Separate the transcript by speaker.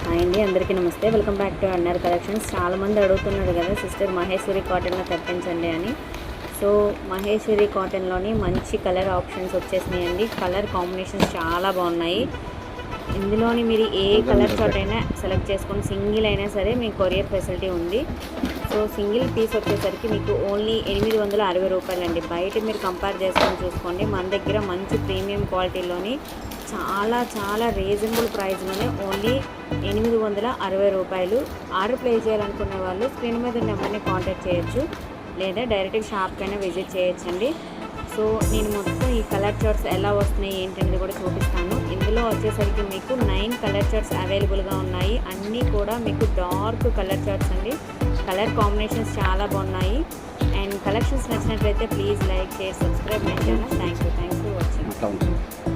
Speaker 1: Hi అండి, అందరికీ నమస్తే. వెల్కమ్ బ్యాక్ టు అన్నర్ కలెక్షన్స్. చాలామంది అడుగుతున్నారు కదా సిస్టర్ మహేశ్వరి కాటన్లో తెప్పించండి అని. సో మహేశ్వరి కాటన్లోని మంచి కలర్ ఆప్షన్స్ వచ్చేసినాయండి. కలర్ కాంబినేషన్స్ చాలా బాగున్నాయి. ఇందులోని మీరు ఏ కలర్ చార్ట్ అయినా సెలెక్ట్ చేసుకొని సింగిల్ అయినా సరే మీకు కొరియర్ ఫెసిలిటీ ఉంది. సో సింగిల్ పీస్ వచ్చేసరికి మీకు ఓన్లీ 860 రూపాయలండి. బయట మీరు కంపేర్ చేసుకొని చూసుకోండి. మన దగ్గర మంచి ప్రీమియం క్వాలిటీలోని చాలా చాలా రీజనబుల్ ప్రైస్లోనే ఓన్లీ 860 రూపాయలు. ఆర్డర్ ప్లేస్ చేయాలనుకునే వాళ్ళు స్క్రీన్ మీద నెంబర్ని కాంటాక్ట్ చేయొచ్చు, లేదా డైరెక్ట్గా షాప్కైనా విజిట్ చేయొచ్చండి. సో నేను మొత్తం ఈ కలర్ చార్ట్స్ ఎలా వస్తున్నాయి ఏంటనేది కూడా చూపిస్తాను. ఇందులో వచ్చేసరికి మీకు 9 కలర్ చార్ట్స్ అవైలబుల్గా ఉన్నాయి. అన్నీ కూడా మీకు డార్క్ కలర్ చార్ట్స్ అండి. కలర్ కాంబినేషన్స్ చాలా బాగున్నాయి. అండ్ కలెక్షన్స్ నచ్చినట్లయితే please like, share, subscribe my channel. Thank you for watching.